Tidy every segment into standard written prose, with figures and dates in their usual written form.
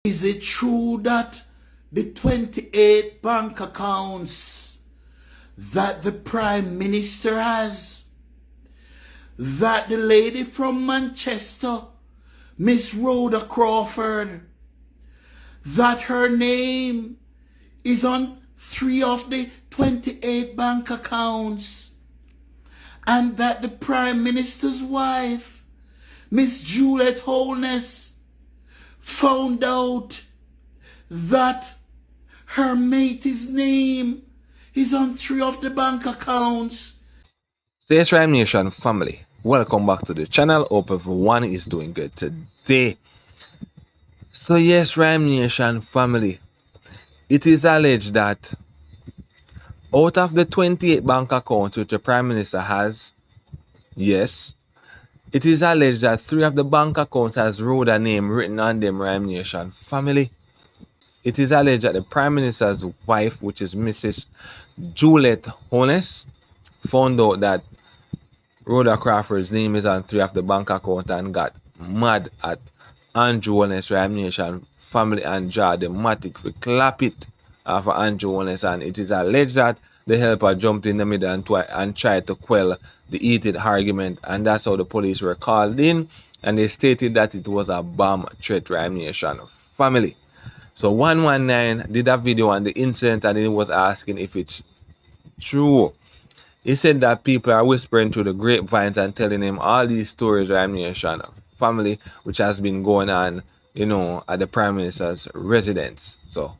Is it true that the 28 bank accounts that the Prime Minister has, that the lady from Manchester, Miss Rhoda Crawford, that her name is on 3 of the 28 bank accounts, and that the Prime Minister's wife, Miss Juliet Holmess, found out that her mate's name is on 3 of the bank accounts. So yes, Ryme Nation family, welcome back to the channel. Hope everyone is doing good today. So yes, Ryme Nation family, it is alleged that out of the 28 bank accounts which the Prime Minister has, yes, it is alleged that 3 of the bank accounts has Rhoda name written on them, Ryme Nation family. It is alleged that the Prime Minister's wife, which is Mrs. Juliet Holmess, found out that Rhoda Crawford's name is on 3 of the bank account and got mad at Andrew Holmess, Ryme Nation family, and draw the matic for clap it for Andrew Holmess. And it is alleged that the helper jumped in the middle and tried to quell the heated argument, and that's how the police were called in, and they stated that it was a bomb threat, Ryme Nation family. So 119 did a video on the incident, and he was asking if it's true. He said that people are whispering through the grapevines and telling him all these stories, Ryme Nation family, which has been going on, at the Prime Minister's residence. So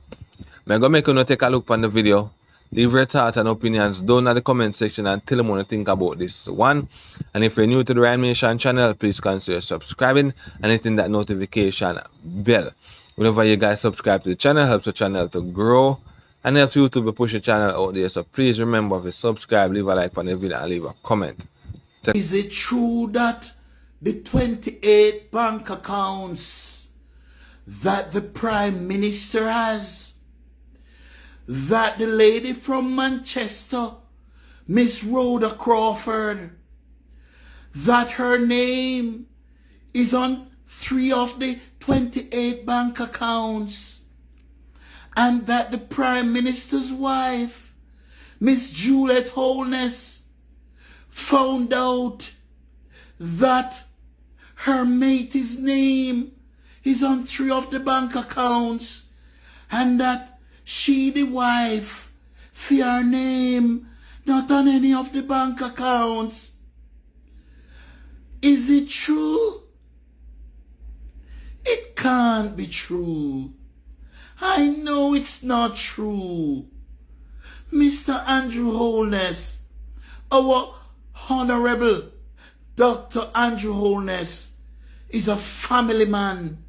I'm going to make you take a look on the video. Leave your thoughts and opinions down in the comment section and tell them what you think about this one. And if you're new to the Ryme Nation channel, please consider subscribing and hitting that notification bell. Whenever you guys subscribe to the channel, helps the channel to grow and helps YouTube to push the channel out there. So please remember to subscribe, leave a like on the video, and leave a comment. Is it true that the 28 bank accounts that the Prime Minister has, that the lady from Manchester, Miss Rhoda Crawford, that her name is on 3 of the 28 bank accounts, and that the Prime Minister's wife, Miss Juliet Holmess, found out that her mate's name is on 3 of the bank accounts, and that she, the wife, for her name not on any of the bank accounts. Is it true? It can't be true. I know it's not true. Mr. Andrew Holmess, our Honorable Dr. Andrew Holmess, is a family man.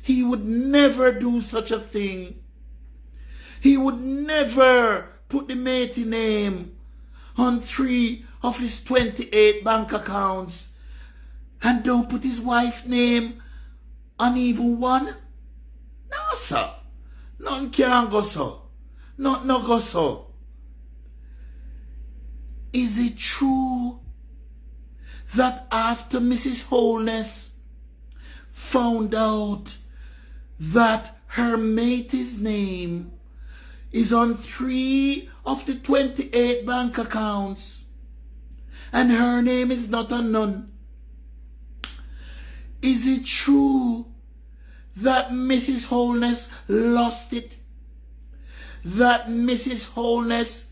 He would never do such a thing. He would never put the matey name on 3 of his 28 bank accounts and don't put his wife's name on even one. No, sir. None can go so. Not no go so. Is it true that after Mrs. Holmess found out that her mate's name is on 3 of the 28 bank accounts and her name is not on none? Is it true that Mrs. Holmess lost it? That Mrs. Holmess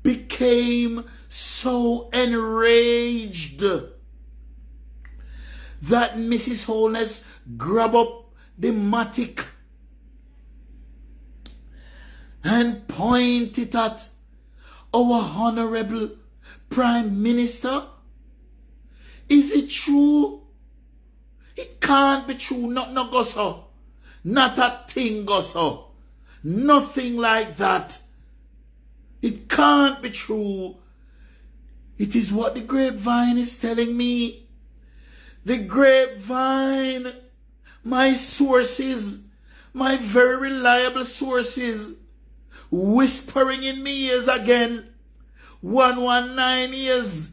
became so enraged that Mrs. Holmess grabbed up the matic and pointed at our Honorable Prime Minister? Is it true? It can't be true. Not no go so. Not a thing go so. Nothing like that. It can't be true. It is what the grapevine is telling me. The grapevine, my sources, my very reliable sources, whispering in me ears again. 119 years.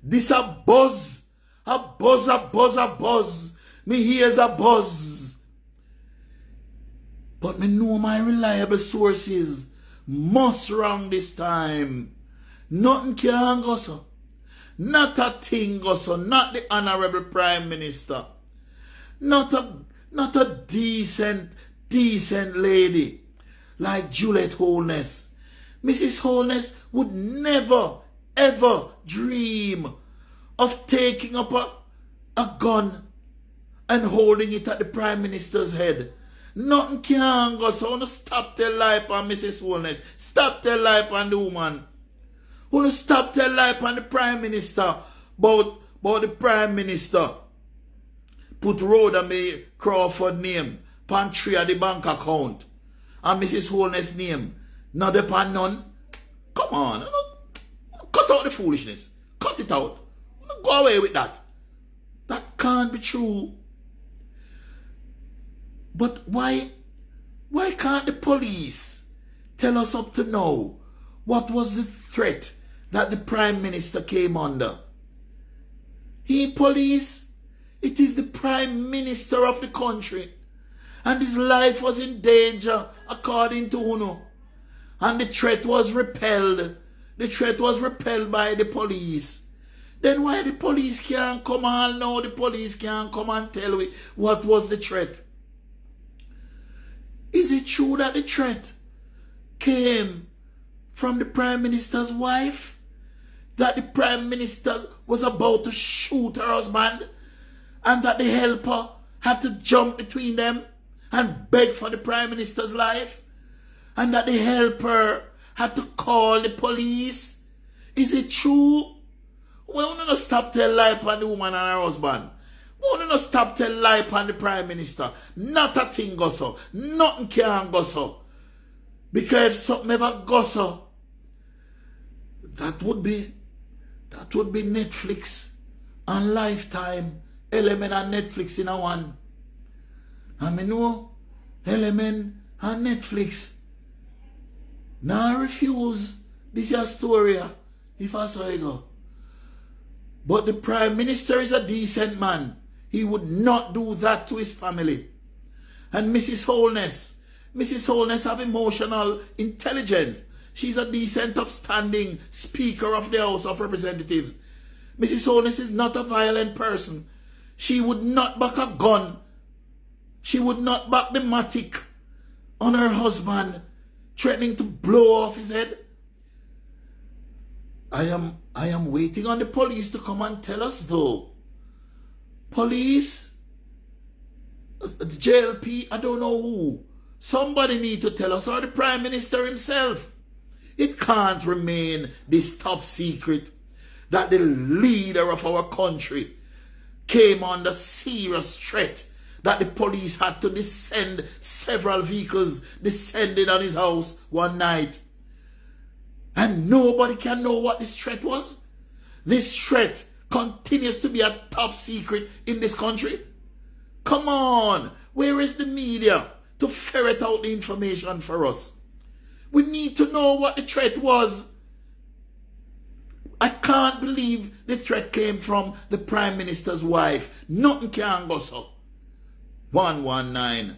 This a buzz. A buzz, a buzz, a buzz. Me hears a buzz. But me know my reliable sources must wrong this time. Nothing can go so. Not a thing go so. Not the Honorable Prime Minister. Not a decent lady like Juliet Holmess. Mrs. Holmess would never, ever dream of taking up a gun and holding it at the Prime Minister's head. Nothing can go so. Wanna stop their life on Mrs. Holmess. Stop their life on the woman. Wanna stop their life on the Prime Minister. About the Prime Minister put Rhoda May Crawford name pan 3 of the bank account. And Mrs. Holmess name not upon none. Come on. Cut out the foolishness. Cut it out. Go away with that. That can't be true. But why can't the police tell us up to now what was the threat that the Prime Minister came under? Police, it is the Prime Minister of the country, and his life was in danger according to UNO, and the threat was repelled. The threat was repelled by the police. Then why the police can't come on now? The police can't come and tell me what was the threat. Is it true that the threat came from the Prime Minister's wife? That the Prime Minister was about to shoot her husband? And that the helper had to jump between them and beg for the Prime Minister's life? And that the helper had to call the police? Is it true? We want to stop tell lie on the woman and her husband. We want to stop tell lie on the Prime Minister. Not a thing go so. Nothing can go so. Because if something ever go so, that would be Netflix and Lifetime, Element and Netflix in a one. And I know Element and Netflix now refuse this your story if I saw it go. But the Prime Minister is a decent man. He would not do that to his family. And Mrs. Holmess have emotional intelligence. She's a decent, upstanding Speaker of the House of Representatives. Mrs. Holmess is not a violent person. She would not back a gun. She would not back the matic on her husband, threatening to blow off his head. I am waiting on the police to come and tell us though. Police, the JLP, I don't know who. Somebody need to tell us, or the Prime Minister himself. It can't remain this top secret that the leader of our country came under serious threat, that the police had to descend several vehicles, descended on his house one night. And nobody can know what this threat was. This threat continues to be a top secret in this country. Come on, where is the media to ferret out the information for us? We need to know what the threat was. I can't believe the threat came from the Prime Minister's wife. Nothing can go so. 119